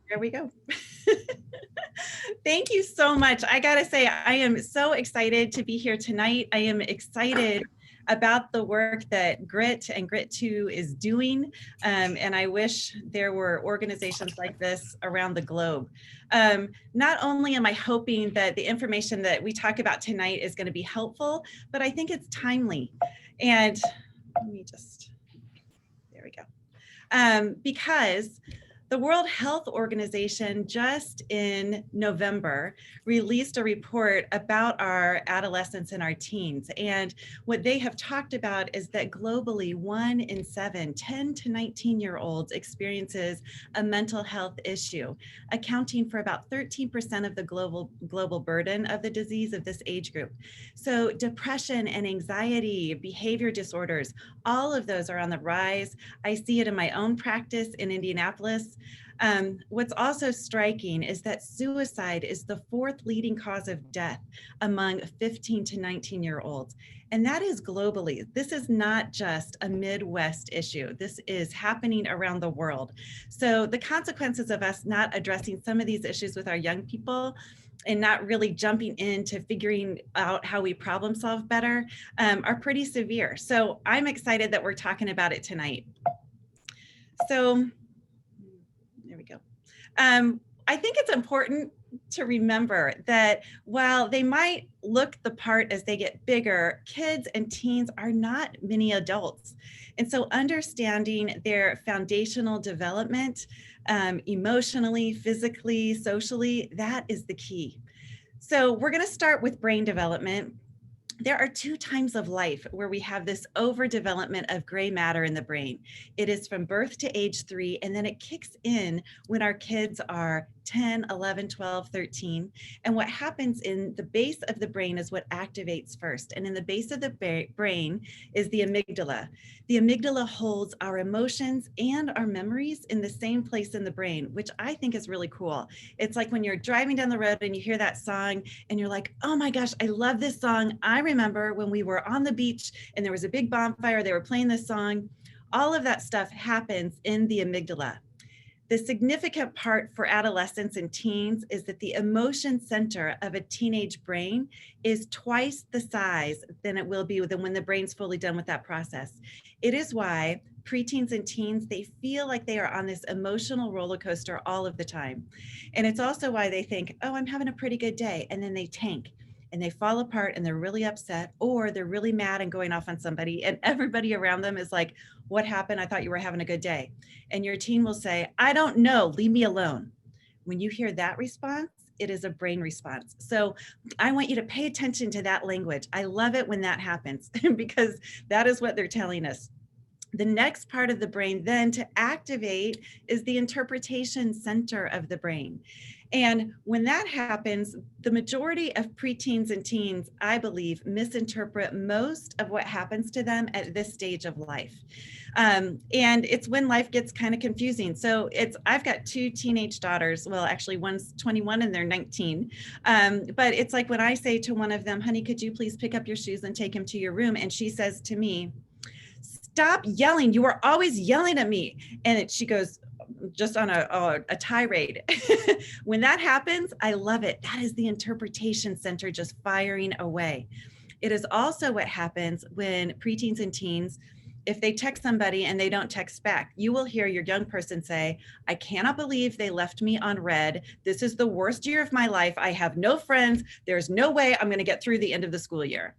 There we go. Thank you so much. I gotta say, I am so excited to be here tonight. I am excited about the work that Grit and Grit2 is doing. And I wish there were organizations like this around the globe. Not only am I hoping that the information that we talk about tonight is going to be helpful, but I think it's timely. And let me just, there we go. Because the World Health Organization just in November released a report about our adolescents and our teens. And what they have talked about is that globally, 1 in 7, 10 to 19-year-olds experiences a mental health issue, accounting for about 13% of the global burden of the disease of this age group. So depression and anxiety, behavior disorders, all of those are on the rise. I see it in my own practice in Indianapolis. What's also striking is that suicide is the 4th leading cause of death among 15 to 19-year-olds. And that is globally. This is not just a Midwest issue. This is happening around the world. So the consequences of us not addressing some of these issues with our young people and not really jumping into figuring out how we problem solve better are pretty severe. So I'm excited that we're talking about it tonight. So there we go. I think it's important to remember that while they might look the part as they get bigger, kids and teens are not mini adults. And so understanding their foundational development, emotionally, physically, socially, that is the key. So we're going to start with brain development. There are 2 times of life where we have this overdevelopment of gray matter in the brain. It is from birth to age 3, and then it kicks in when our kids are 10, 11, 12, 13. And what happens in the base of the brain is what activates first. And in the base of the brain is the amygdala. The amygdala holds our emotions and our memories in the same place in the brain, which I think is really cool. It's like when you're driving down the road and you hear that song and you're like, oh my gosh, I love this song. I remember when we were on the beach and there was a big bonfire, they were playing this song. All of that stuff happens in the amygdala. The significant part for adolescents and teens is that the emotion center of a teenage brain is twice the size than it will be when the brain's fully done with that process. It is why preteens and teens, they feel like they are on this emotional roller coaster all of the time. And it's also why they think, oh, I'm having a pretty good day. And then they tank and they fall apart and they're really upset, or they're really mad and going off on somebody, and everybody around them is like, what happened? I thought you were having a good day. And your teen will say, I don't know, leave me alone. When you hear that response, it is a brain response. So I want you to pay attention to that language. I love it when that happens because that is what they're telling us. The next part of the brain then to activate is the interpretation center of the brain. And when that happens, the majority of preteens and teens, I believe, misinterpret most of what happens to them at this stage of life. And it's when life gets kind of confusing. So I've got 2 teenage daughters. Well, actually one's 21 and they're 19. But it's like when I say to one of them, honey, could you please pick up your shoes and take him to your room? And she says to me, stop yelling. You are always yelling at me. And she goes, just on a tirade. When that happens, I love it. That is the interpretation center just firing away. It is also what happens when preteens and teens, if they text somebody and they don't text back, you will hear your young person say, I cannot believe they left me on red. This is the worst year of my life. I have no friends. There's no way I'm going to get through the end of the school year.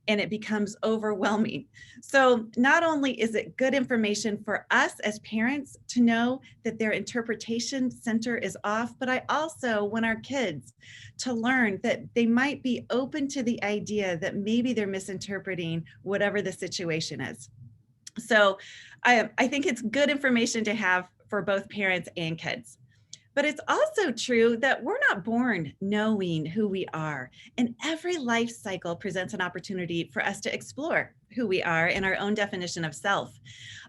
And it becomes overwhelming. So not only is it good information for us as parents to know that their interpretation center is off, but I also want our kids to learn that they might be open to the idea that maybe they're misinterpreting whatever the situation is. So I think it's good information to have for both parents and kids. But it's also true that we're not born knowing who we are. And every life cycle presents an opportunity for us to explore who we are in our own definition of self.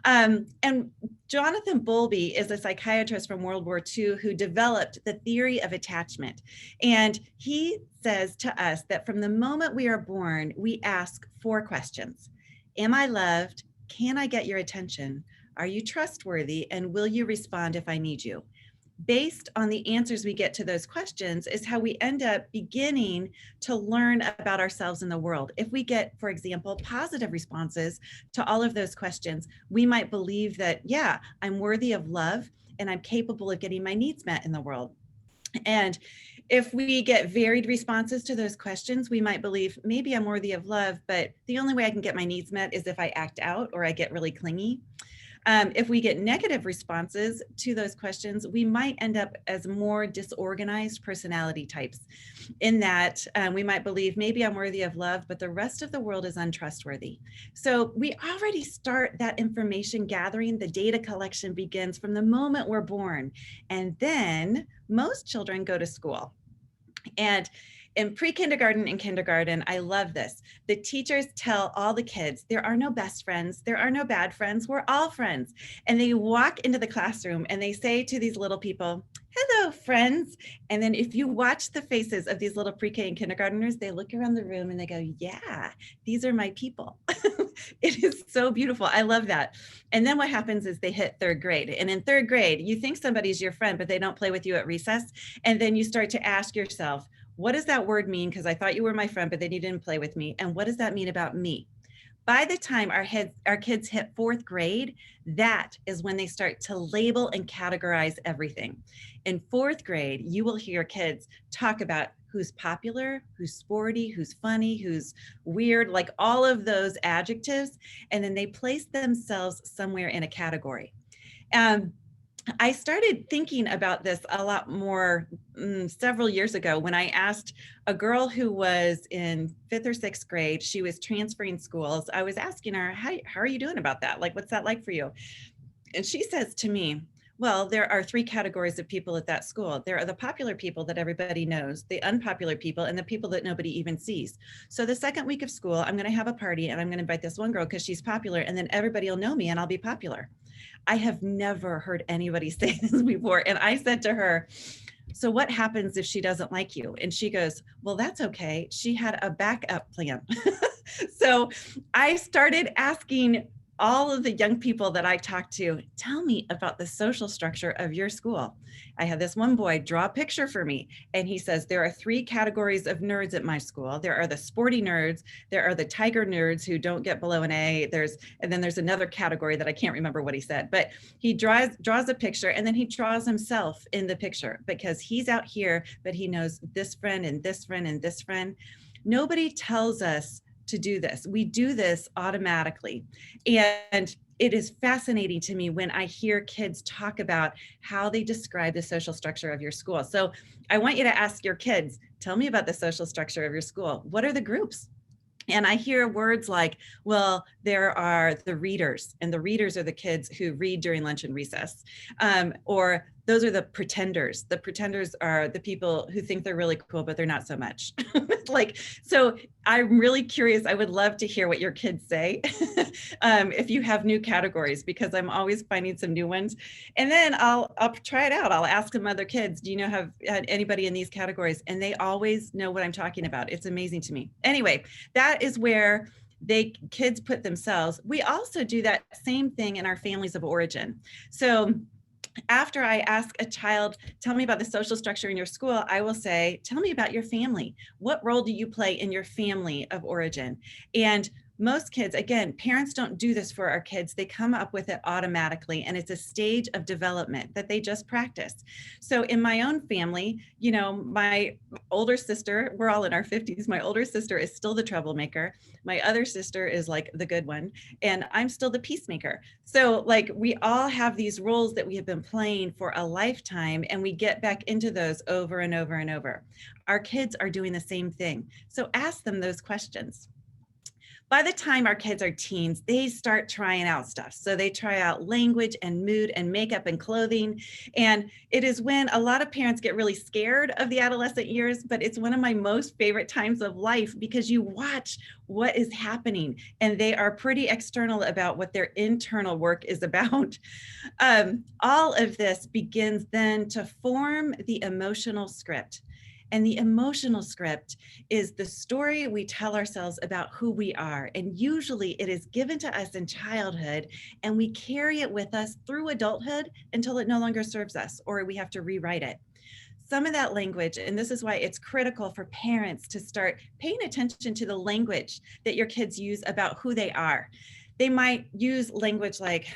And Jonathan Bowlby is a psychiatrist from World War II who developed the theory of attachment. And he says to us that from the moment we are born, we ask 4 questions. Am I loved? Can I get your attention? Are you trustworthy? And will you respond if I need you? Based on the answers we get to those questions is how we end up beginning to learn about ourselves in the world. If we get, for example, positive responses to all of those questions, we might believe that, yeah, I'm worthy of love and I'm capable of getting my needs met in the world. And if we get varied responses to those questions, we might believe maybe I'm worthy of love, but the only way I can get my needs met is if I act out or I get really clingy. If we get negative responses to those questions, we might end up as more disorganized personality types in that we might believe maybe I'm worthy of love, but the rest of the world is untrustworthy. So we already start that information gathering. The data collection begins from the moment we're born. And then most children go to school. And in pre-kindergarten and kindergarten, I love this. The teachers tell all the kids, there are no best friends, there are no bad friends, we're all friends. And they walk into the classroom and they say to these little people, hello, friends. And then if you watch the faces of these little pre-K and kindergartners, they look around the room and they go, yeah, these are my people. It is so beautiful. I love that. And then what happens is they hit third grade. And in third grade, you think somebody's your friend, but they don't play with you at recess. And then you start to ask yourself, what does that word mean? Because I thought you were my friend, but then you didn't play with me. And what does that mean about me? By the time our kids hit fourth grade, that is when they start to label and categorize everything. In fourth grade, you will hear kids talk about who's popular, who's sporty, who's funny, who's weird, like all of those adjectives. And then they place themselves somewhere in a category. I started thinking about this a lot more several years ago when I asked a girl who was in 5th or 6th grade, she was transferring schools. I was asking her, how are you doing about that? Like, what's that like for you? And she says to me, well, there are 3 categories of people at that school. There are the popular people that everybody knows, the unpopular people, and the people that nobody even sees. So the second week of school, I'm going to have a party and I'm going to invite this one girl because she's popular, and then everybody will know me and I'll be popular. I have never heard anybody say this before. And I said to her, so what happens if she doesn't like you? And she goes, well, that's okay. She had a backup plan. So I started asking all of the young people that I talked to, tell me about the social structure of your school. I had this one boy draw a picture for me, and he says, there are 3 categories of nerds at my school. There are the sporty nerds, there are the tiger nerds who don't get below an A, and then there's another category that I can't remember what he said, but he draws a picture, and then he draws himself in the picture because he's out here, but he knows this friend and this friend and this friend. Nobody tells us to do this. We do this automatically. And it is fascinating to me when I hear kids talk about how they describe the social structure of your school. So I want you to ask your kids, tell me about the social structure of your school. What are the groups? And I hear words like, well, there are the readers, and the readers are the kids who read during lunch and recess. Or those are the pretenders. The pretenders are the people who think they're really cool, but they're not so much. So I'm really curious. I would love to hear what your kids say if you have new categories, because I'm always finding some new ones. And then I'll try it out. I'll ask some other kids, do you know, have anybody in these categories? And they always know what I'm talking about. It's amazing to me. Anyway, that is where kids put themselves. We also do that same thing in our families of origin. So after I ask a child, tell me about the social structure in your school, I will say, tell me about your family. What role do you play in your family of origin? And most kids, again, parents don't do this for our kids. They come up with it automatically, and it's a stage of development that they just practice. So in my own family, you know, my older sister, we're all in our 50s. My older sister is still the troublemaker. My other sister is like the good one, and I'm still the peacemaker. So like we all have these roles that we have been playing for a lifetime, and we get back into those over and over and over. Our kids are doing the same thing. So ask them those questions. By the time our kids are teens, they start trying out stuff. So they try out language and mood and makeup and clothing. And it is when a lot of parents get really scared of the adolescent years, but it's one of my most favorite times of life because you watch what is happening and they are pretty external about what their internal work is about. All of this begins then to form the emotional script. And the emotional script is the story we tell ourselves about who we are. And usually it is given to us in childhood, and we carry it with us through adulthood until it no longer serves us, or we have to rewrite it. Some of that language, and this is why it's critical for parents to start paying attention to the language that your kids use about who they are. They might use language like,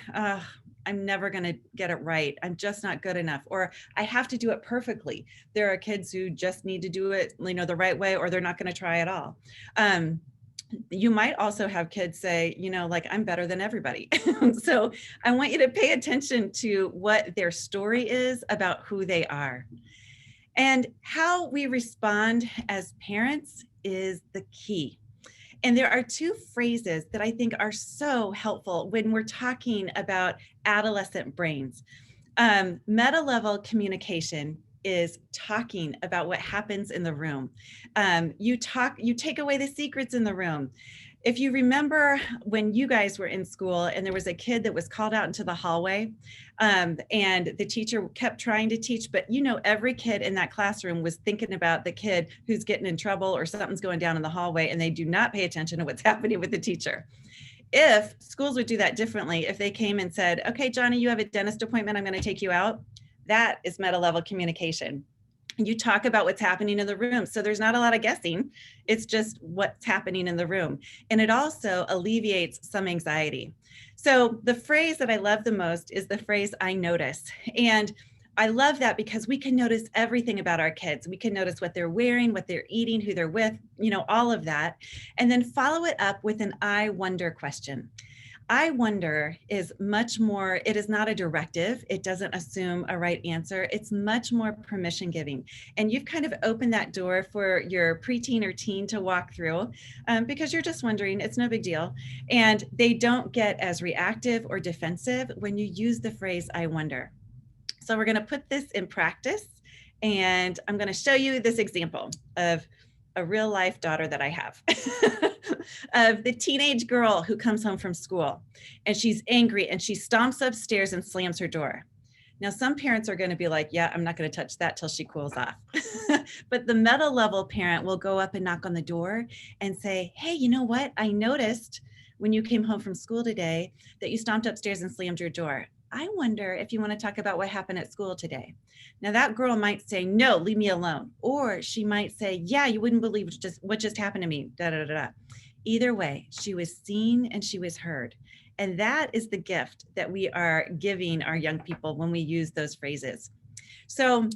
I'm never going to get it right. I'm just not good enough, or I have to do it perfectly. There are kids who just need to do it, the right way, or they're not going to try at all. You might also have kids say, like, I'm better than everybody. So I want you to pay attention to what their story is about who they are. And how we respond as parents is the key. And there are two phrases that I think are so helpful when we're talking about adolescent brains. Meta-level communication is talking about what happens in the room. You take away the secrets in the room. If you remember when you guys were in school and there was a kid that was called out into the hallway, and the teacher kept trying to teach, but every kid in that classroom was thinking about the kid who's getting in trouble or something's going down in the hallway, and they do not pay attention to what's happening with the teacher. If schools would do that differently, if they came and said, okay, Johnny, you have a dentist appointment, I'm going to take you out. That is meta-level communication. You talk about what's happening in the room. So there's not a lot of guessing. It's just what's happening in the room. And it also alleviates some anxiety. So the phrase that I love the most is the phrase, I notice. And I love that because we can notice everything about our kids. We can notice what they're wearing, what they're eating, who they're with, all of that. And then follow it up with an I wonder question. I wonder is much more, it is not a directive. It doesn't assume a right answer. It's much more permission giving. And you've kind of opened that door for your preteen or teen to walk through because you're just wondering, it's no big deal. And they don't get as reactive or defensive when you use the phrase, I wonder. So we're going to put this in practice. And I'm going to show you this example of a real life daughter that I have. Of the teenage girl who comes home from school and she's angry and she stomps upstairs and slams her door. Now, some parents are going to be like, yeah, I'm not going to touch that till she cools off. But the meta-level parent will go up and knock on the door and say, hey, you know what? I noticed when you came home from school today that you stomped upstairs and slammed your door. I wonder if you want to talk about what happened at school today. Now that girl might say, no, leave me alone. Or she might say, yeah, you wouldn't believe what just happened to me, da, da, da, da. Either way, she was seen and she was heard. And that is the gift that we are giving our young people when we use those phrases. So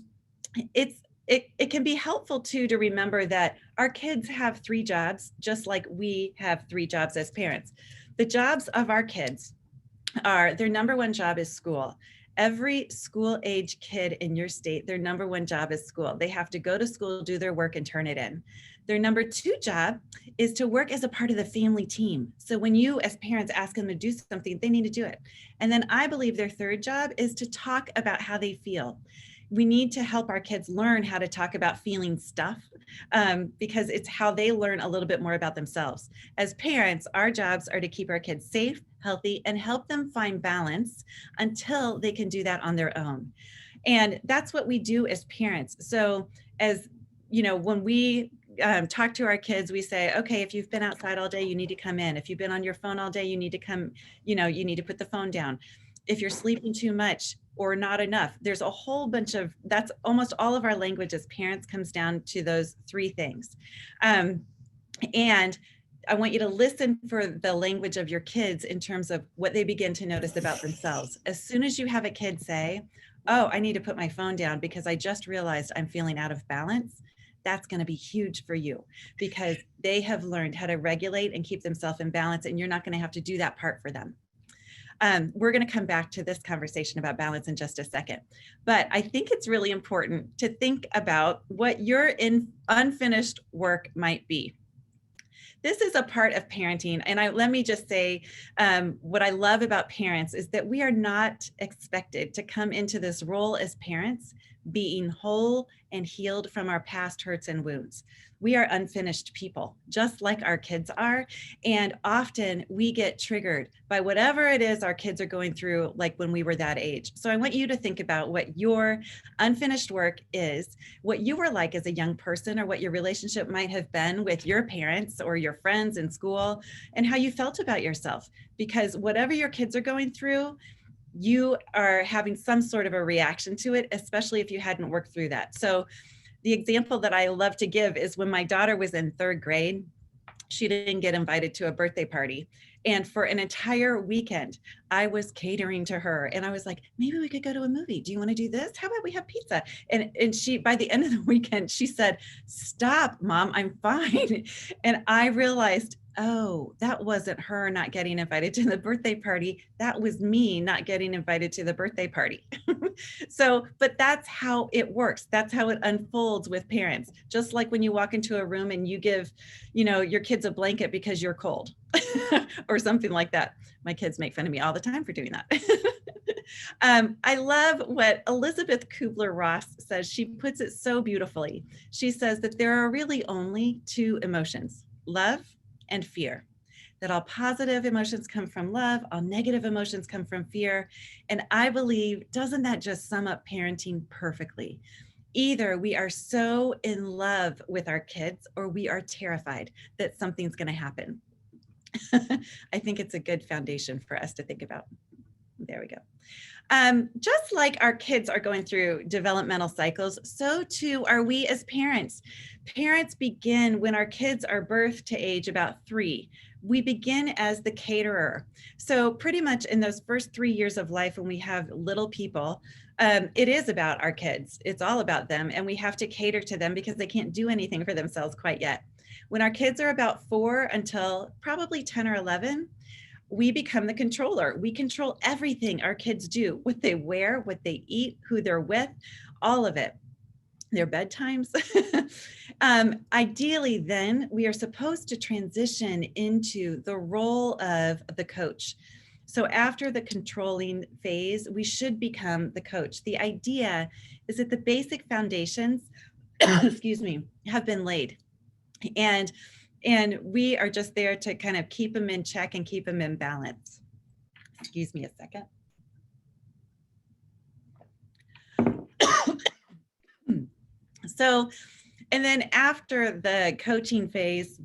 it can be helpful too to remember that our kids have 3 jobs, just like we have 3 jobs as parents. The jobs of our kids are, their number 1 job is school. Every school age kid in your state, their number 1 job is school. They have to go to school, do their work, and turn it in. Their number 2 job is to work as a part of the family team. So when you as parents ask them to do something, they need to do it. And then I believe their 3rd job is to talk about how they feel. We need to help our kids learn how to talk about feeling stuff because it's how they learn a little bit more about themselves. As parents, our jobs are to keep our kids safe, healthy, and help them find balance until they can do that on their own. And that's what we do as parents. So as when we talk to our kids, we say, okay, if you've been outside all day, you need to come in. If you've been on your phone all day, you need to come, you need to put the phone down. If you're sleeping too much or not enough, there's a whole bunch of, that's almost all of our language as parents comes down to those 3 things. And I want you to listen for the language of your kids in terms of what they begin to notice about themselves. As soon as you have a kid say, oh, I need to put my phone down because I just realized I'm feeling out of balance, that's going to be huge for you because they have learned how to regulate and keep themselves in balance, and you're not going to have to do that part for them. We're going to come back to this conversation about balance in just a second, but I think it's really important to think about what your unfinished work might be. This is a part of parenting, and let me just say, what I love about parents is that we are not expected to come into this role as parents being whole and healed from our past hurts and wounds. We are unfinished people, just like our kids are. And often we get triggered by whatever it is our kids are going through, like when we were that age. So I want you to think about what your unfinished work is, what you were like as a young person, or what your relationship might have been with your parents or your friends in school, and how you felt about yourself. Because whatever your kids are going through, you are having some sort of a reaction to it, especially if you hadn't worked through that. So the example that I love to give is when my daughter was in 3rd grade, she didn't get invited to a birthday party. And for an entire weekend, I was catering to her. And I was like, maybe we could go to a movie. Do you want to do this? How about we have pizza? And she, by the end of the weekend, she said, stop, Mom, I'm fine. And I realized, oh, that wasn't her not getting invited to the birthday party. That was me not getting invited to the birthday party. So, but that's how it works. That's how it unfolds with parents. Just like when you walk into a room and you give, your kids a blanket because you're cold or something like that. My kids make fun of me all the time for doing that. I love what Elizabeth Kubler-Ross says. She puts it so beautifully. She says that there are really only 2 emotions, love and fear. That all positive emotions come from love, all negative emotions come from fear. And I believe, doesn't that just sum up parenting perfectly? Either we are so in love with our kids or we are terrified that something's going to happen. I think it's a good foundation for us to think about. There we go. Just like our kids are going through developmental cycles, so too are we as parents. Parents begin when our kids are birthed to age about 3. We begin as the caterer. So pretty much in those first 3 years of life, when we have little people, it is about our kids. It's all about them. And we have to cater to them because they can't do anything for themselves quite yet. When our kids are about 4 until probably 10 or 11, we become the controller. We control everything our kids do, what they wear, what they eat, who they're with, all of it, their bedtimes. Ideally, then we are supposed to transition into the role of the coach. So after the controlling phase, we should become the coach. The idea is that the basic foundations, excuse me, have been laid. And we are just there to kind of keep them in check and keep them in balance. Excuse me a second. So, and then after the coaching phase,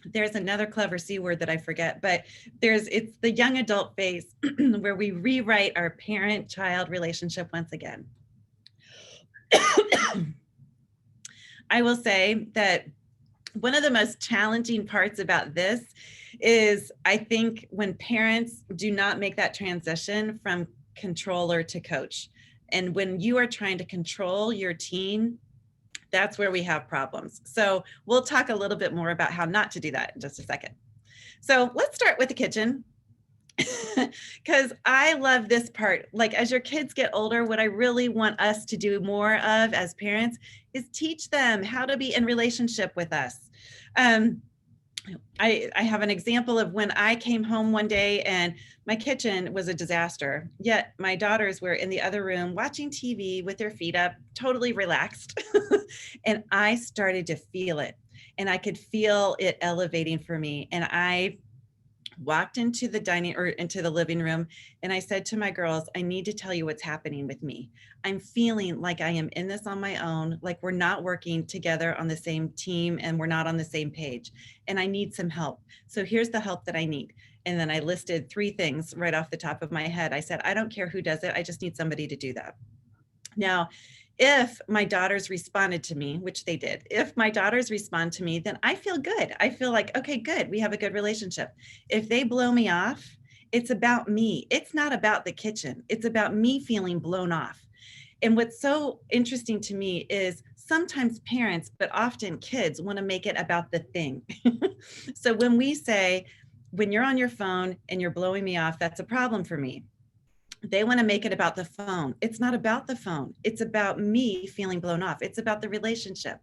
there's another clever C word that I forget, but it's the young adult phase where we rewrite our parent-child relationship once again. I will say that one of the most challenging parts about this is, I think, when parents do not make that transition from controller to coach. And when you are trying to control your teen, that's where we have problems. So we'll talk a little bit more about how not to do that in just a second. So let's start with the kitchen. Because I love this part. Like, as your kids get older, what I really want us to do more of as parents is teach them how to be in relationship with us. I have an example of when I came home one day and my kitchen was a disaster, yet my daughters were in the other room watching TV with their feet up, totally relaxed. And I started to feel it, and I could feel it elevating for me. And I walked into the living room, and I said to my girls, I need to tell you what's happening with me. I'm feeling like I am in this on my own, like we're not working together on the same team and we're not on the same page, and I need some help. So here's the help that I need. And then I listed 3 things right off the top of my head. I said, I don't care who does it. I just need somebody to do that. Now, if my daughters responded to me, which they did, if my daughters respond to me, then I feel good. I feel like, okay, good. We have a good relationship. If they blow me off, it's about me. It's not about the kitchen. It's about me feeling blown off. And what's so interesting to me is sometimes parents, but often kids, want to make it about the thing. So when we say, when you're on your phone and you're blowing me off, that's a problem for me. They want to make it about the phone. It's not about the phone. It's about me feeling blown off. It's about the relationship.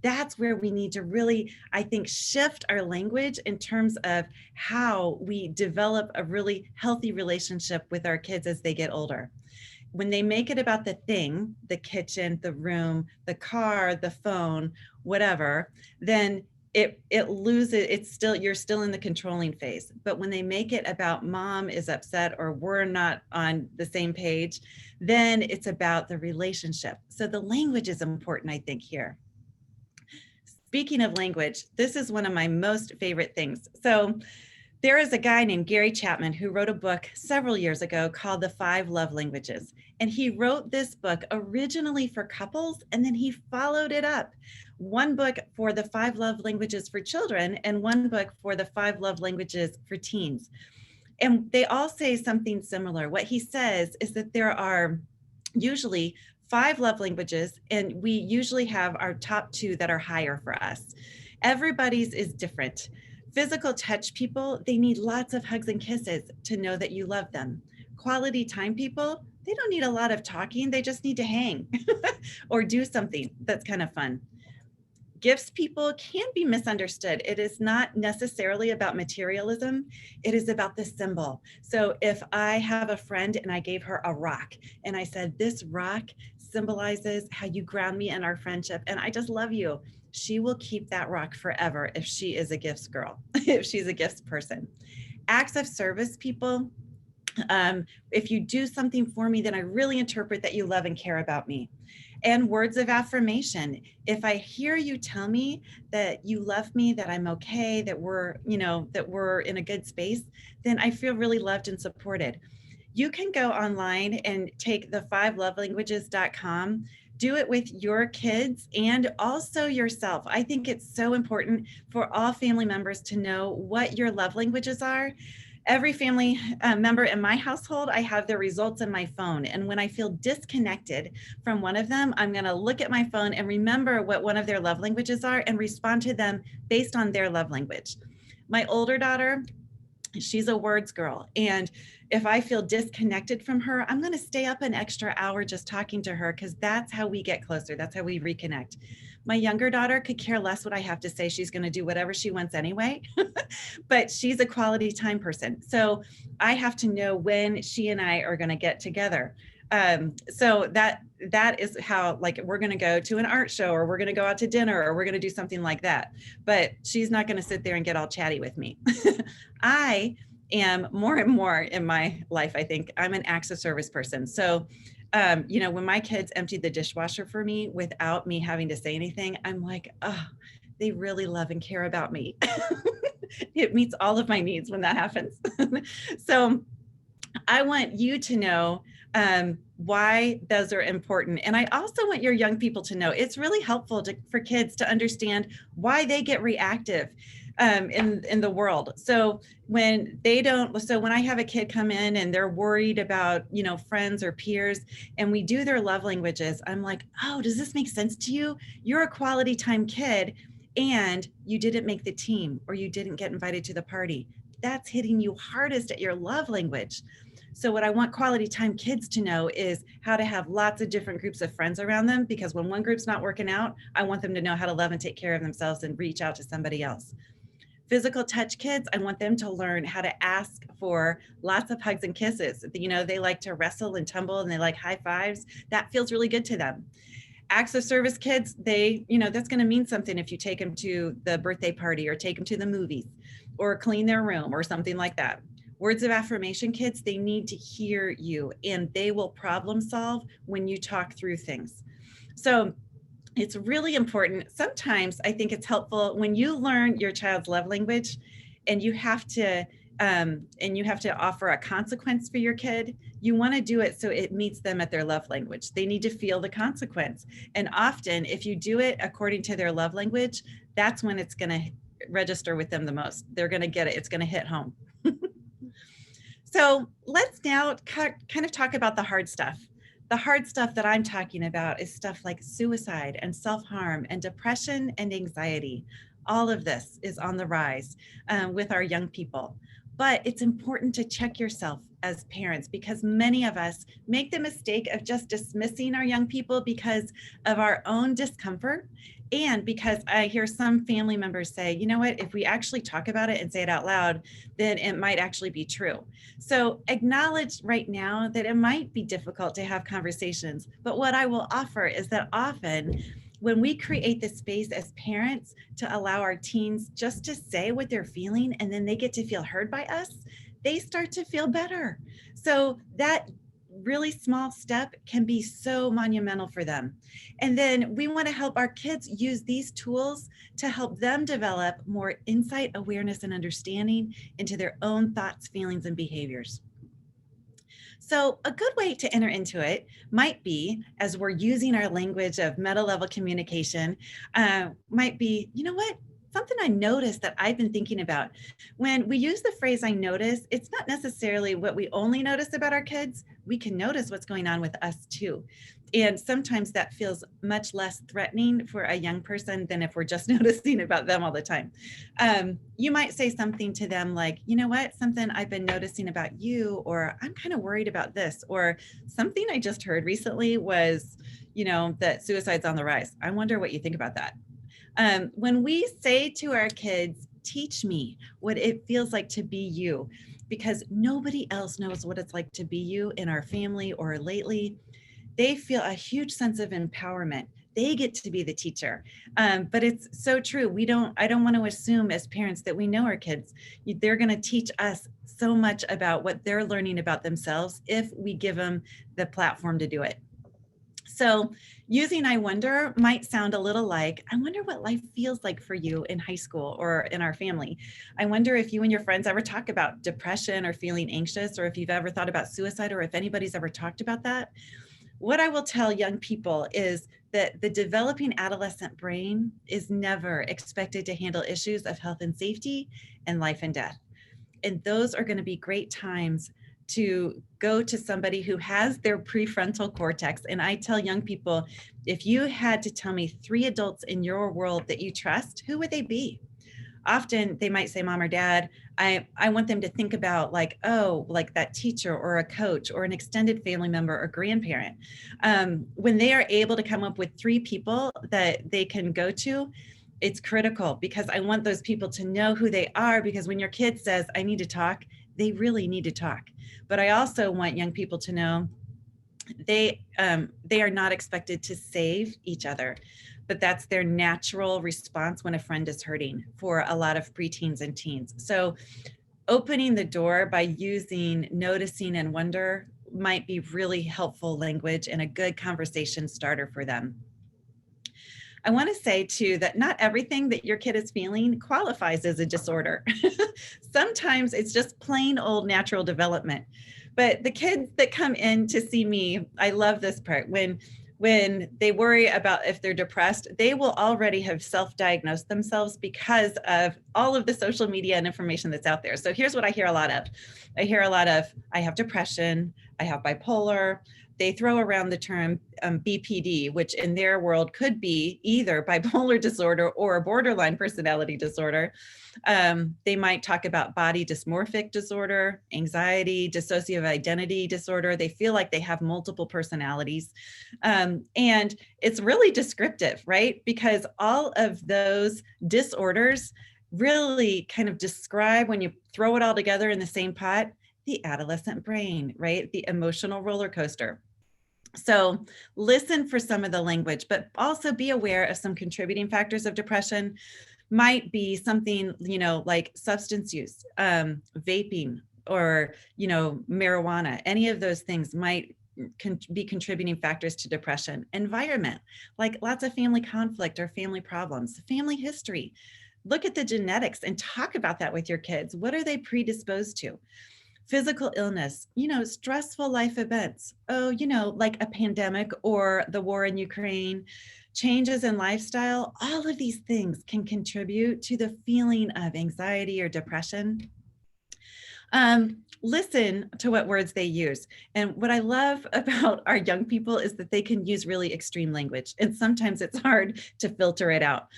That's where we need to really, I think, shift our language in terms of how we develop a really healthy relationship with our kids as they get older. when they make it about the thing, the kitchen, the room, the car, the phone, whatever, then it loses, you're still in the controlling phase. But when they make it about mom is upset or we're not on the same page, then it's about the relationship. So the language is important, I think, here. Speaking of language, this is one of my most favorite things. So there is a guy named Gary Chapman who wrote a book several years ago called The 5 Love Languages. And he wrote this book originally for couples, and then he followed it up. One book for the 5 love languages for children, and one book for the 5 love languages for teens. And they all say something similar. What he says is that there are usually 5 love languages, and we usually have our top 2 that are higher for us. Everybody's is different. Physical touch people, they need lots of hugs and kisses to know that you love them. Quality time people, they don't need a lot of talking. They just need to hang or do something that's kind of fun. Gifts people can be misunderstood. It is not necessarily about materialism. It is about the symbol. So if I have a friend and I gave her a rock and I said, this rock symbolizes how you ground me in our friendship and I just love you, she will keep that rock forever if she is a gifts girl, if she's a gifts person. Acts of service people, if you do something for me, then I really interpret that you love and care about me. And words of affirmation. If I hear you tell me that you love me, that I'm okay, that we're in a good space, then I feel really loved and supported. You can go online and take the 5lovelanguages.com, do it with your kids and also yourself. I think it's so important for all family members to know what your love languages are. Every family member in my household, I have their results in my phone. And when I feel disconnected from one of them, I'm going to look at my phone and remember what one of their love languages are and respond to them based on their love language. My older daughter, she's a words girl. And if I feel disconnected from her, I'm going to stay up an extra hour just talking to her because that's how we get closer. That's how we reconnect. My younger daughter could care less what I have to say. She's going to do whatever she wants anyway, but she's a quality time person. So I have to know when she and I are going to get together. So that is how, like, we're going to go to an art show or we're going to go out to dinner or we're going to do something like that. But she's not going to sit there and get all chatty with me. I am more and more in my life. I think I'm an acts of service person. So when my kids emptied the dishwasher for me without me having to say anything, I'm like, oh, they really love and care about me. It meets all of my needs when that happens. So I want you to know why those are important. And I also want your young people to know it's really helpful for kids to understand why they get reactive in the world. So when I have a kid come in and they're worried about, friends or peers, and we do their love languages, I'm like, oh, does this make sense to you? You're a quality time kid and you didn't make the team or you didn't get invited to the party. That's hitting you hardest at your love language. So what I want quality time kids to know is how to have lots of different groups of friends around them, because when one group's not working out, I want them to know how to love and take care of themselves and reach out to somebody else. Physical touch kids, I want them to learn how to ask for lots of hugs and kisses. They like to wrestle and tumble and they like high fives. That feels really good to them. Acts of service kids, that's going to mean something if you take them to the birthday party or take them to the movies or clean their room or something like that. Words of affirmation kids, they need to hear you and they will problem solve when you talk through things. So it's really important. Sometimes I think it's helpful when you learn your child's love language and you have to offer a consequence for your kid. You want to do it so it meets them at their love language. They need to feel the consequence. And often if you do it according to their love language, that's when it's going to register with them the most. They're going to get it. It's going to hit home. So let's now kind of talk about the hard stuff. The hard stuff that I'm talking about is stuff like suicide and self-harm and depression and anxiety. All of this is on the rise with our young people. But it's important to check yourself as parents because many of us make the mistake of just dismissing our young people because of our own discomfort And because I hear some family members say, you know what, if we actually talk about it and say it out loud, then it might actually be true. So acknowledge right now that it might be difficult to have conversations. But what I will offer is that often when we create the space as parents to allow our teens just to say what they're feeling, and then they get to feel heard by us, they start to feel better. So that really small step can be so monumental for them. And then we want to help our kids use these tools to help them develop more insight, awareness, and understanding into their own thoughts, feelings, and behaviors. So a good way to enter into it might be, as we're using our language of meta-level communication, might be, you know what? Something I noticed that I've been thinking about. When we use the phrase I notice, it's not necessarily what we only notice about our kids. We can notice what's going on with us too. And sometimes that feels much less threatening for a young person than if we're just noticing about them all the time. You might say something to them like, you know what, something I've been noticing about you, or I'm kind of worried about this, or something I just heard recently was, that suicide's on the rise. I wonder what you think about that. When we say to our kids, teach me what it feels like to be you, because nobody else knows what it's like to be you in our family or lately, they feel a huge sense of empowerment. They get to be the teacher. But it's so true. I don't want to assume as parents that we know our kids. They're going to teach us so much about what they're learning about themselves if we give them the platform to do it. So using I wonder might sound a little like, I wonder what life feels like for you in high school or in our family. I wonder if you and your friends ever talk about depression or feeling anxious, or if you've ever thought about suicide, or if anybody's ever talked about that. What I will tell young people is that the developing adolescent brain is never expected to handle issues of health and safety and life and death. And those are going to be great times to go to somebody who has their prefrontal cortex. And I tell young people, if you had to tell me 3 adults in your world that you trust, who would they be? Often they might say mom or dad. I want them to think about like that teacher or a coach or an extended family member or grandparent. When they are able to come up with 3 people that they can go to, it's critical, because I want those people to know who they are, because when your kid says, I need to talk, they really need to talk. But I also want young people to know they are not expected to save each other, but that's their natural response when a friend is hurting for a lot of preteens and teens. So opening the door by using noticing and wonder might be really helpful language and a good conversation starter for them. I want to say too that not everything that your kid is feeling qualifies as a disorder. Sometimes it's just plain old natural development. But the kids that come in to see me, I love this part. When they worry about if they're depressed, they will already have self-diagnosed themselves because of all of the social media and information that's out there. So here's what I hear a lot of. I hear a lot of, I have depression, I have bipolar. They throw around the term BPD, which in their world could be either bipolar disorder or a borderline personality disorder. They might talk about body dysmorphic disorder, anxiety, dissociative identity disorder. They feel like they have multiple personalities. And it's really descriptive, right? Because all of those disorders really kind of describe, when you throw it all together in the same pot, the adolescent brain, right? The emotional roller coaster. So listen for some of the language, but also be aware of some contributing factors of depression. Might be something, like substance use, vaping, or, marijuana. Any of those things might be contributing factors to depression. Environment, like lots of family conflict or family problems, family history. Look at the genetics and talk about that with your kids. What are they predisposed to? Physical illness, stressful life events, like a pandemic or the war in Ukraine, changes in lifestyle, all of these things can contribute to the feeling of anxiety or depression. Listen to what words they use. And what I love about our young people is that they can use really extreme language, and sometimes it's hard to filter it out.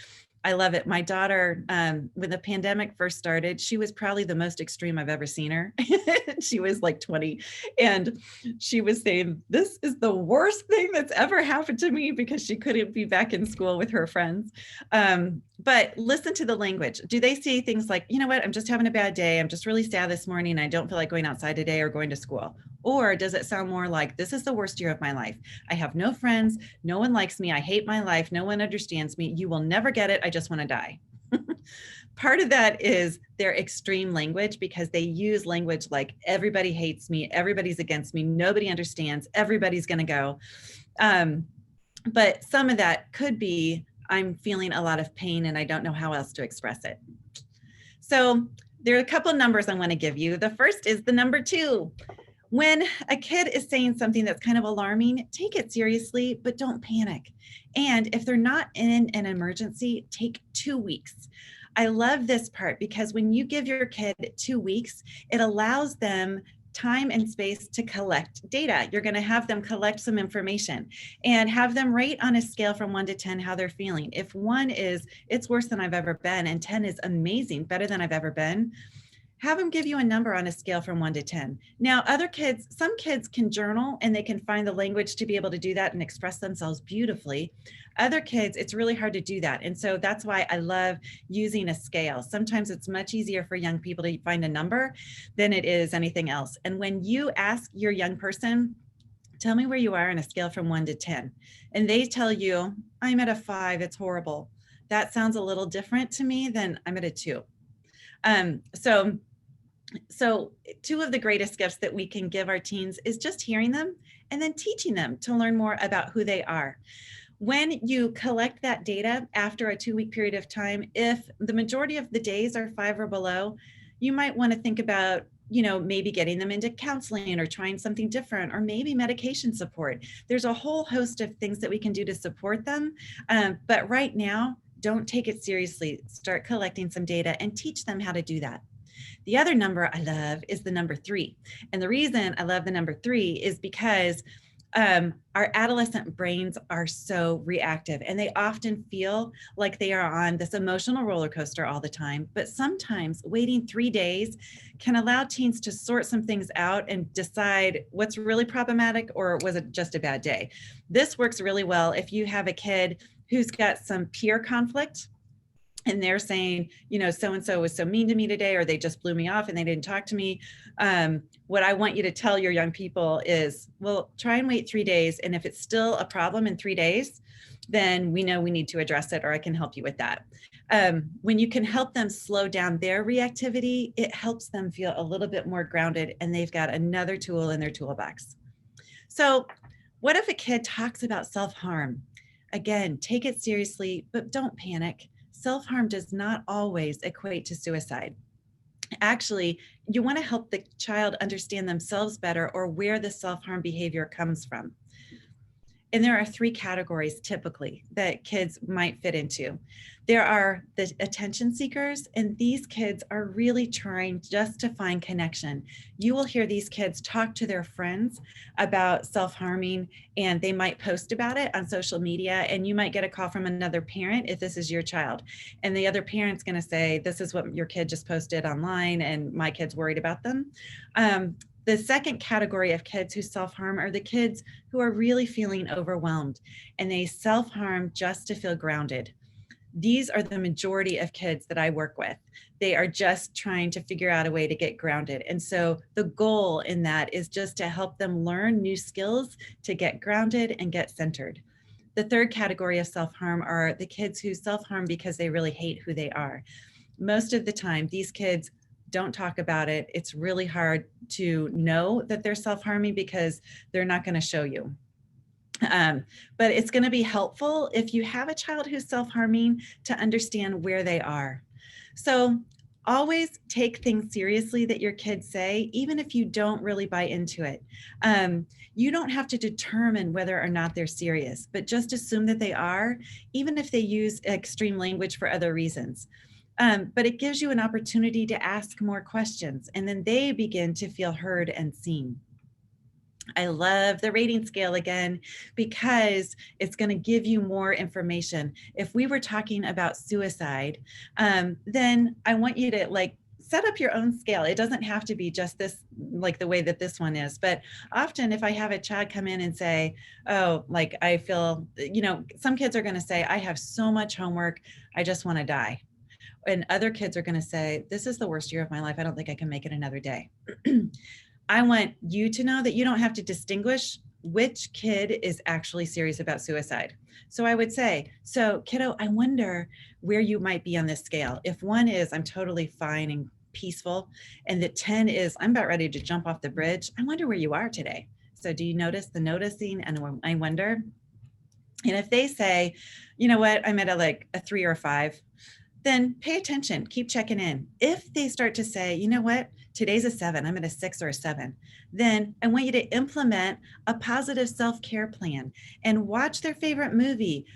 I love it. My daughter, when the pandemic first started, she was probably the most extreme I've ever seen her. She was like 20, and she was saying, "This is the worst thing that's ever happened to me," because she couldn't be back in school with her friends. But listen to the language. Do they say things like, "You know what? I'm just having a bad day. I'm just really sad this morning. I don't feel like going outside today or going to school"? Or does it sound more like, "This is the worst year of my life. I have no friends. No one likes me. I hate my life. No one understands me. You will never get it. I just want to die"? Part of that is their extreme language, because they use language like, "Everybody hates me. Everybody's against me. Nobody understands. Everybody's going to go." But some of that could be, "I'm feeling a lot of pain and I don't know how else to express it." So there are a couple of numbers I want to give you. The first is the number 2. When a kid is saying something that's kind of alarming, take it seriously, but don't panic. And if they're not in an emergency, take 2 weeks. I love this part, because when you give your kid 2 weeks, it allows them time and space to collect data. You're going to have them collect some information and have them rate on a scale from 1 to 10 how they're feeling. If 1 is, "It's worse than I've ever been," and 10 is, "Amazing, better than I've ever been," have them give you a number on a scale from 1 to 10. Now, some kids can journal and they can find the language to be able to do that and express themselves beautifully. Other kids, it's really hard to do that. And so that's why I love using a scale. Sometimes it's much easier for young people to find a number than it is anything else. And when you ask your young person, "Tell me where you are on a scale from 1 to 10, and they tell you, "I'm at a 5, it's horrible," that sounds a little different to me than, "I'm at a 2. So 2 of the greatest gifts that we can give our teens is just hearing them and then teaching them to learn more about who they are. When you collect that data after a 2-week period of time, if the majority of the days are 5 or below, you might want to think about, maybe getting them into counseling or trying something different, or maybe medication support. There's a whole host of things that we can do to support them. But right now, don't take it seriously. Start collecting some data and teach them how to do that. The other number I love is the number 3. And the reason I love the number 3 is because our adolescent brains are so reactive, and they often feel like they are on this emotional roller coaster all the time. But sometimes waiting 3 days can allow teens to sort some things out and decide what's really problematic, or was it just a bad day. This works really well if you have a kid who's got some peer conflict, and they're saying, "So-and-so was so mean to me today," or "They just blew me off and they didn't talk to me." What I want you to tell your young people is, well, try and wait 3 days. And if it's still a problem in 3 days, then we know we need to address it, or I can help you with that. When you can help them slow down their reactivity, it helps them feel a little bit more grounded, and they've got another tool in their toolbox. So what if a kid talks about self-harm? Again, take it seriously, but don't panic. Self-harm does not always equate to suicide. Actually, you want to help the child understand themselves better, or where the self-harm behavior comes from. And there are 3 categories typically that kids might fit into. There are the attention seekers, and these kids are really trying just to find connection. You will hear these kids talk to their friends about self-harming, and they might post about it on social media, and you might get a call from another parent if this is your child. And the other parent's going to say, "This is what your kid just posted online, and my kid's worried about them." The second category of kids who self-harm are the kids who are really feeling overwhelmed, and they self-harm just to feel grounded. These are the majority of kids that I work with. They are just trying to figure out a way to get grounded. And so the goal in that is just to help them learn new skills to get grounded and get centered. The third category of self-harm are the kids who self-harm because they really hate who they are. Most of the time, these kids don't talk about it. It's really hard to know that they're self-harming because they're not going to show you. But it's going to be helpful if you have a child who's self-harming to understand where they are. So always take things seriously that your kids say, even if you don't really buy into it. You don't have to determine whether or not they're serious, but just assume that they are, even if they use extreme language for other reasons. But it gives you an opportunity to ask more questions, and then they begin to feel heard and seen. I love the rating scale again, because it's going to give you more information. If we were talking about suicide, then I want you to like set up your own scale. It doesn't have to be just this, like the way that this one is, but often if I have a child come in and say, oh, like I feel, some kids are going to say, I have so much homework, I just want to die. And other kids are going to say, this is the worst year of my life, I don't think I can make it another day. I want you to know that you don't have to distinguish which kid is actually serious about suicide. So I would say, so kiddo, I wonder where you might be on this scale. If 1 is, I'm totally fine and peaceful, and that 10 is, I'm about ready to jump off the bridge, I wonder where you are today. So do you notice the noticing and I wonder? And if they say, you know what, I'm at a 3 or a 5, then pay attention, keep checking in. If they start to say, you know what, today's a 7, I'm at a 6 or a 7, then I want you to implement a positive self-care plan and watch their favorite movie,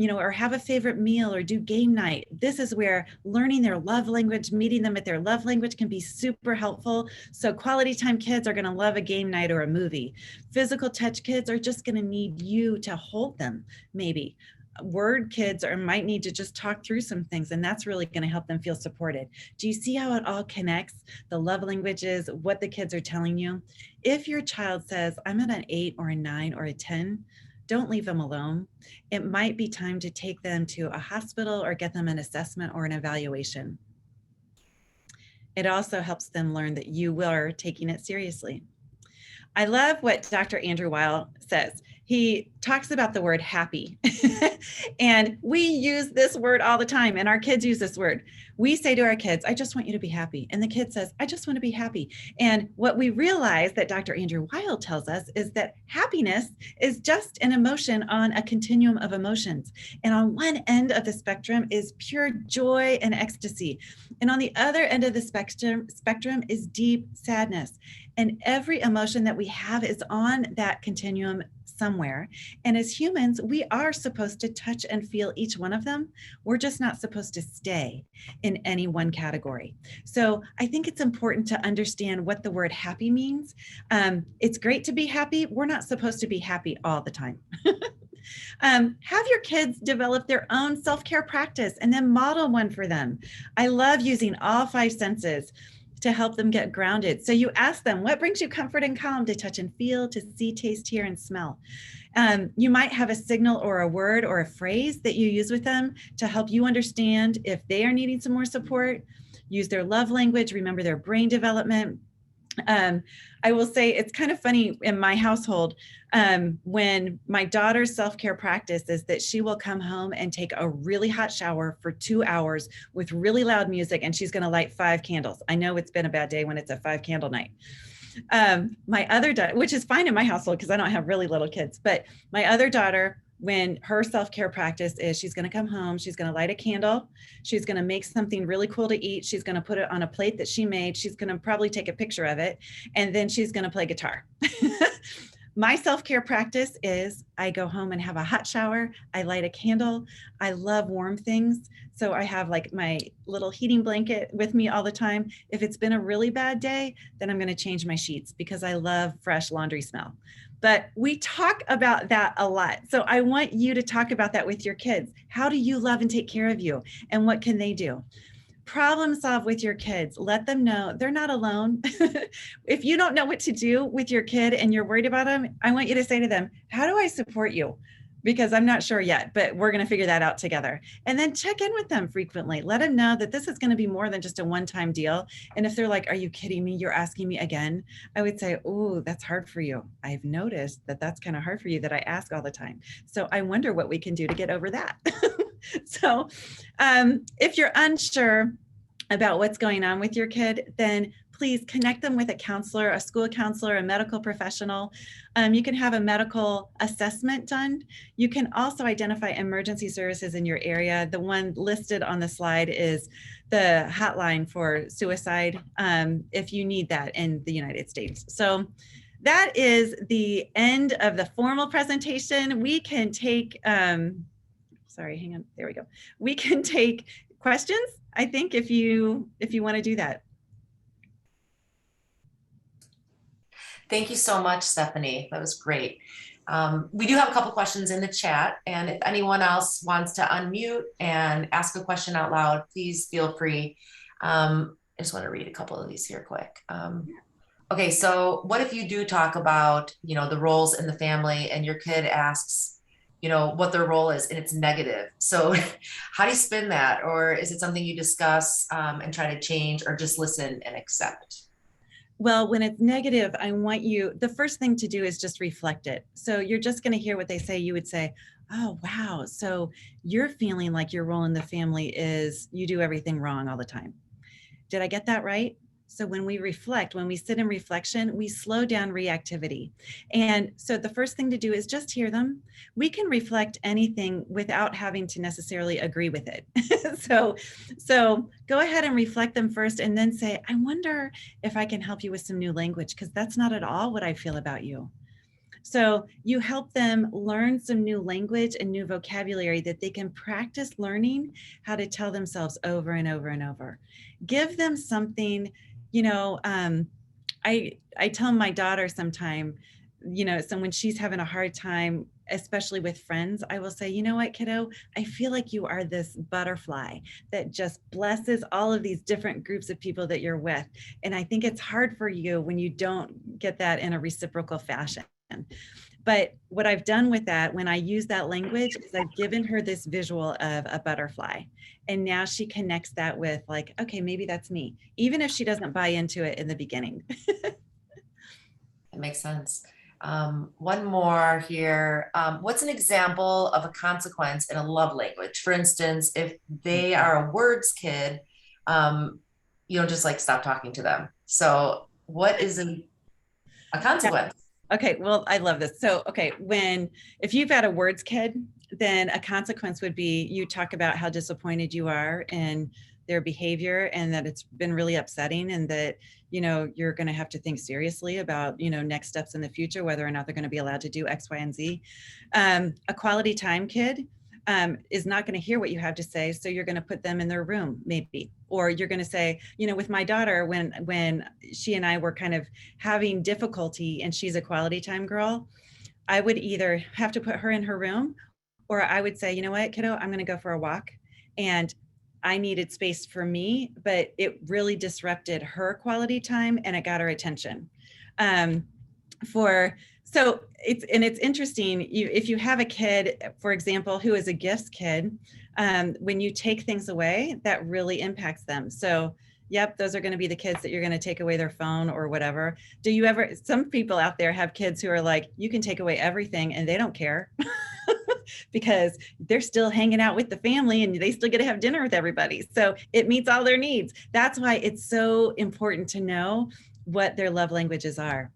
or have a favorite meal or do game night. This is where learning their love language, meeting them at their love language can be super helpful. So quality time kids are going to love a game night or a movie. Physical touch kids are just going to need you to hold them, maybe. Word kids might need to just talk through some things, and that's really going to help them feel supported. Do you see how it all connects? The love languages, what the kids are telling you. If your child says, I'm at an 8 or a 9 or a 10, don't leave them alone. It might be time to take them to a hospital or get them an assessment or an evaluation. It also helps them learn that you are taking it seriously. I love what Dr. Andrew Weil says. He talks about the word happy. And we use this word all the time, and our kids use this word. We say to our kids, I just want you to be happy. And the kid says, I just want to be happy. And what we realize that Dr. Andrew Weil tells us is that happiness is just an emotion on a continuum of emotions. And on one end of the spectrum is pure joy and ecstasy. And on the other end of the spectrum is deep sadness. And every emotion that we have is on that continuum somewhere. And as humans, we are supposed to touch and feel each one of them. We're just not supposed to stay in any one category. So I think it's important to understand what the word happy means. It's great to be happy. We're not supposed to be happy all the time. Have your kids develop their own self-care practice and then model one for them. I love using all 5 senses to help them get grounded. So you ask them, what brings you comfort and calm to touch and feel, to see, taste, hear, and smell? You might have a signal or a word or a phrase that you use with them to help you understand if they are needing some more support. Use their love language, remember their brain development. I will say it's kind of funny in my household, when my daughter's self-care practice is that she will come home and take a really hot shower for 2 hours with really loud music, and she's going to light 5 candles. I know it's been a bad day when it's a 5 candle night. My other daughter, which is fine in my household because I don't have really little kids, but my other daughter, when her self-care practice is, she's going to come home, she's going to light a candle, she's going to make something really cool to eat, she's going to put it on a plate that she made, she's going to probably take a picture of it, and then she's going to play guitar. My self-care practice is I go home and have a hot shower, I light a candle, I love warm things, so I have like my little heating blanket with me all the time. If it's been a really bad day, then I'm going to change my sheets because I love fresh laundry smell. But we talk about that a lot. So I want you to talk about that with your kids. How do you love and take care of you? And what can they do? Problem solve with your kids. Let them know they're not alone. If you don't know what to do with your kid and you're worried about them, I want you to say to them, how do I support you? Because I'm not sure yet, but we're going to figure that out together. And then check in with them frequently. Let them know that this is going to be more than just a one-time deal. And if they're like, are you kidding me? You're asking me again. I would say, oh, that's hard for you. I've noticed that that's kind of hard for you that I ask all the time. So I wonder what we can do to get over that. So if you're unsure about what's going on with your kid, then please connect them with a counselor, a school counselor, a medical professional. You can have a medical assessment done. You can also identify emergency services in your area. The one listed on the slide is the hotline for suicide, if you need that in the United States. So that is the end of the formal presentation. We can take, sorry, hang on, there we go. We can take questions, I think, if you want to do that. Thank you so much, Stephanie. That was great. We do have a couple questions in the chat, and if anyone else wants to unmute and ask a question out loud, please feel free. I just want to read a couple of these here quick. Okay, so what if you do talk about, the roles in the family and your kid asks, what their role is and it's negative? So how do you spin that? Or is it something you discuss and try to change, or just listen and accept? Well, when it's negative, I want you, the first thing to do is just reflect it. So you're just going to hear what they say. You would say, oh, wow. So you're feeling like your role in the family is you do everything wrong all the time. Did I get that right? So when we reflect, when we sit in reflection, we slow down reactivity. And so the first thing to do is just hear them. We can reflect anything without having to necessarily agree with it. so go ahead and reflect them first, and then say, I wonder if I can help you with some new language, because that's not at all what I feel about you. So you help them learn some new language and new vocabulary that they can practice learning how to tell themselves over and over and over. Give them something, I tell my daughter sometime, so when she's having a hard time, especially with friends, I will say, you know what, kiddo, I feel like you are this butterfly that just blesses all of these different groups of people that you're with. And I think it's hard for you when you don't get that in a reciprocal fashion. But what I've done with that, when I use that language, is I've given her this visual of a butterfly. And now she connects that with, like, okay, maybe that's me, even if she doesn't buy into it in the beginning. It makes sense. One more here. What's an example of a consequence in a love language? For instance, if they are a words kid, you don't just like stop talking to them. So what is a consequence? Okay, well, I love this. So, okay, if you've had a words kid, then a consequence would be you talk about how disappointed you are in their behavior, and that it's been really upsetting, and that, you're going to have to think seriously about, next steps in the future, whether or not they're going to be allowed to do X, Y, and Z. A quality time kid is not going to hear what you have to say. So you're going to put them in their room, maybe, or you're going to say, with my daughter, when she and I were kind of having difficulty and she's a quality time girl, I would either have to put her in her room, or I would say, you know what, kiddo, I'm going to go for a walk. And I needed space for me, but it really disrupted her quality time and it got her attention. So it's interesting. If you have a kid, for example, who is a gifts kid, when you take things away, that really impacts them. So yep, those are going to be the kids that you're going to take away their phone or whatever. Some people out there have kids who are like, you can take away everything and they don't care because they're still hanging out with the family and they still get to have dinner with everybody. So it meets all their needs. That's why it's so important to know what their love languages are.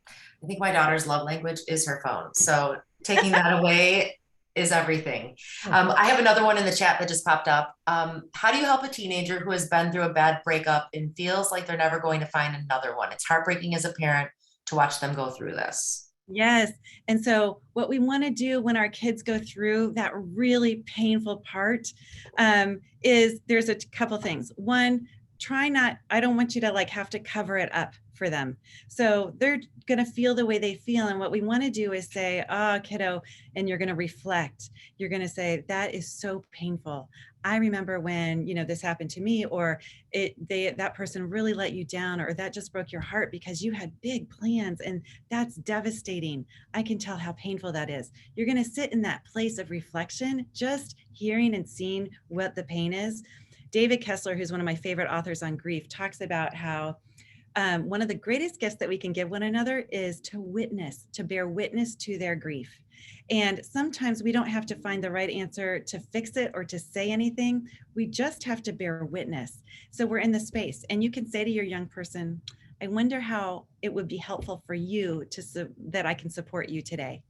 I think my daughter's love language is her phone. So taking that away is everything. I have another one in the chat that just popped up. How do you help a teenager who has been through a bad breakup and feels like they're never going to find another one? It's heartbreaking as a parent to watch them go through this. Yes. And so what we want to do when our kids go through that really painful part is there's a couple things. One, I don't want you to have to cover it up for them. So they're going to feel the way they feel. And what we want to do is say, oh, kiddo, and you're going to reflect. You're going to say, that is so painful. I remember when, this happened to me, or that person really let you down, or that just broke your heart because you had big plans, and that's devastating. I can tell how painful that is. You're going to sit in that place of reflection, just hearing and seeing what the pain is. David Kessler, who's one of my favorite authors on grief, talks about how one of the greatest gifts that we can give one another is to bear witness to their grief. And sometimes we don't have to find the right answer to fix it or to say anything. We just have to bear witness. So we're in the space, and you can say to your young person, I wonder how it would be helpful for you that I can support you today.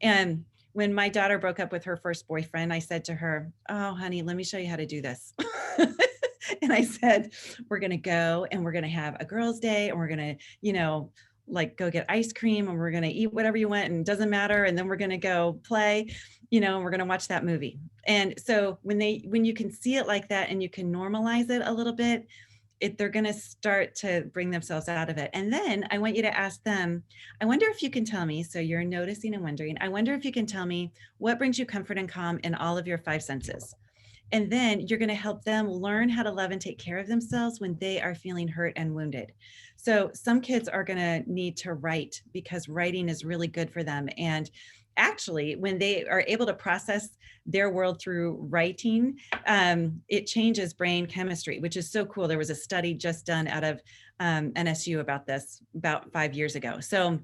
And when my daughter broke up with her first boyfriend, I said to her, oh, honey, let me show you how to do this. And I said, we're going to go and we're going to have a girls' day, and we're going to, go get ice cream, and we're going to eat whatever you want, and it doesn't matter. And then we're going to go play, and we're going to watch that movie. And so when you can see it like that and you can normalize it a little bit, they're going to start to bring themselves out of it. And then I want you to ask them, I wonder if you can tell me, so you're noticing and wondering, I wonder if you can tell me what brings you comfort and calm in all of your 5 senses. And then you're going to help them learn how to love and take care of themselves when they are feeling hurt and wounded. So some kids are going to need to write because writing is really good for them. And actually, when they are able to process their world through writing, it changes brain chemistry, which is so cool. There was a study just done out of NSU about this about 5 years ago. So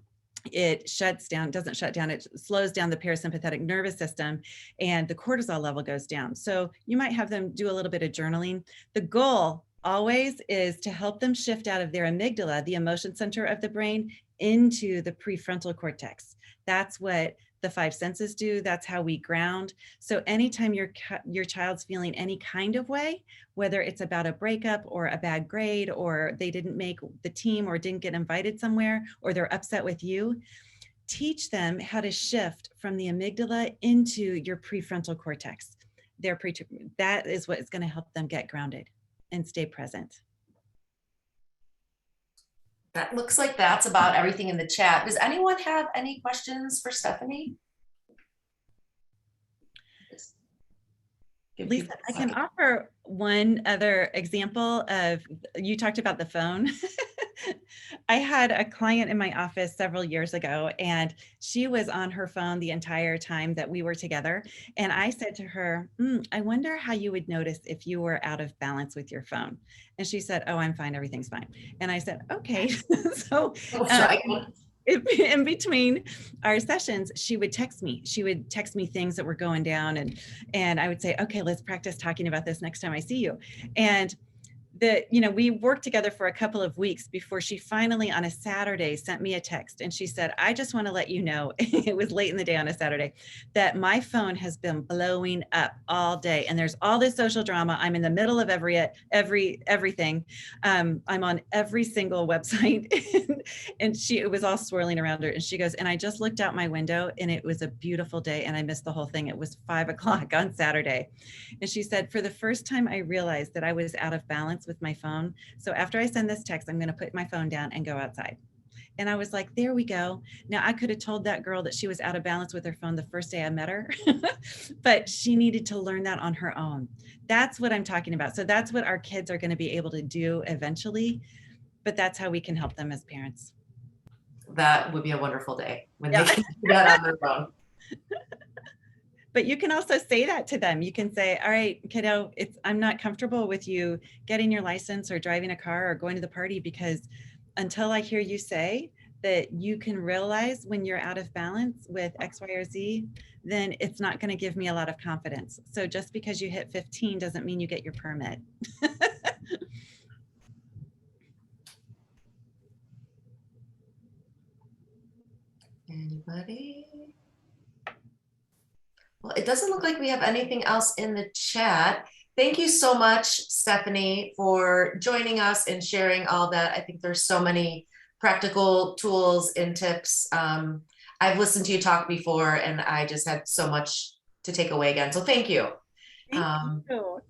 it doesn't shut down, it slows down the parasympathetic nervous system and the cortisol level goes down. So you might have them do a little bit of journaling. The goal always is to help them shift out of their amygdala, the emotion center of the brain, into the prefrontal cortex. That's what the 5 senses do. That's how we ground. So anytime your child's feeling any kind of way, whether it's about a breakup or a bad grade, or they didn't make the team or didn't get invited somewhere, or they're upset with you, teach them how to shift from the amygdala into your prefrontal cortex. That is what is going to help them get grounded and stay present. That looks like that's about everything in the chat. Does anyone have any questions for Stephanie? Lisa, I can offer one other example of, you talked about the phone. I had a client in my office several years ago, and she was on her phone the entire time that we were together. And I said to her, I wonder how you would notice if you were out of balance with your phone. And she said, oh, I'm fine. Everything's fine. And I said, okay. So in between our sessions, she would text me. She would text me things that were going down, and I would say, okay, let's practice talking about this next time I see you. And we worked together for a couple of weeks before she finally on a Saturday sent me a text. And she said, I just want to let you know, it was late in the day on a Saturday, that my phone has been blowing up all day. And there's all this social drama. I'm in the middle of everything. I'm on every single website. And it was all swirling around her. And she goes, and I just looked out my window and it was a beautiful day. And I missed the whole thing. It was 5 o'clock on Saturday. And she said, for the first time, I realized that I was out of balance with my phone. So after I send this text, I'm going to put my phone down and go outside. And I was like, there we go. Now I could have told that girl that she was out of balance with her phone the first day I met her, but she needed to learn that on her own. That's what I'm talking about. So that's what our kids are going to be able to do eventually, but that's how we can help them as parents. That would be a wonderful day when they can do that on their phone. But you can also say that to them. You can say, all right, kiddo, I'm not comfortable with you getting your license or driving a car or going to the party, because until I hear you say that you can realize when you're out of balance with X, Y, or Z, then it's not going to give me a lot of confidence. So just because you hit 15 doesn't mean you get your permit. Anybody? Well, it doesn't look like we have anything else in the chat. Thank you so much, Stephanie, for joining us and sharing all that. I think there's so many practical tools and tips. I've listened to you talk before and I just had so much to take away again. So thank you. Thank you.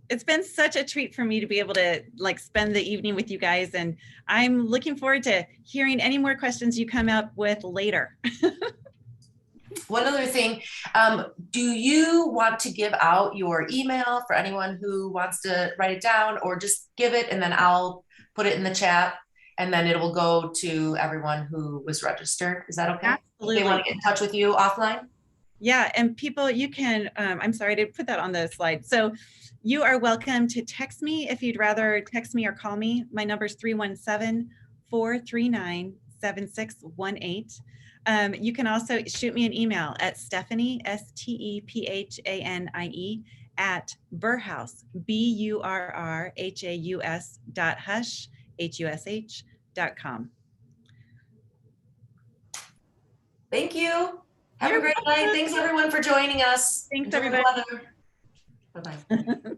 It's been such a treat for me to be able to spend the evening with you guys. And I'm looking forward to hearing any more questions you come up with later. One other thing, do you want to give out your email for anyone who wants to write it down, or just give it and then I'll put it in the chat and then it will go to everyone who was registered? Is that okay? Absolutely. If they want to get in touch with you offline? Yeah, and people, you can, I'm sorry, I didn't put that on the slide. So you are welcome to text me if you'd rather text me or call me. My number is 317-439-7618. You can also shoot me an email at Stephanie, STEPHANIE, at Burrhaus, BURRHAUS.hush.com. Thank you. Have a great night. Thanks everyone for joining us. Thanks, Enjoy everybody. the weather. Bye-bye.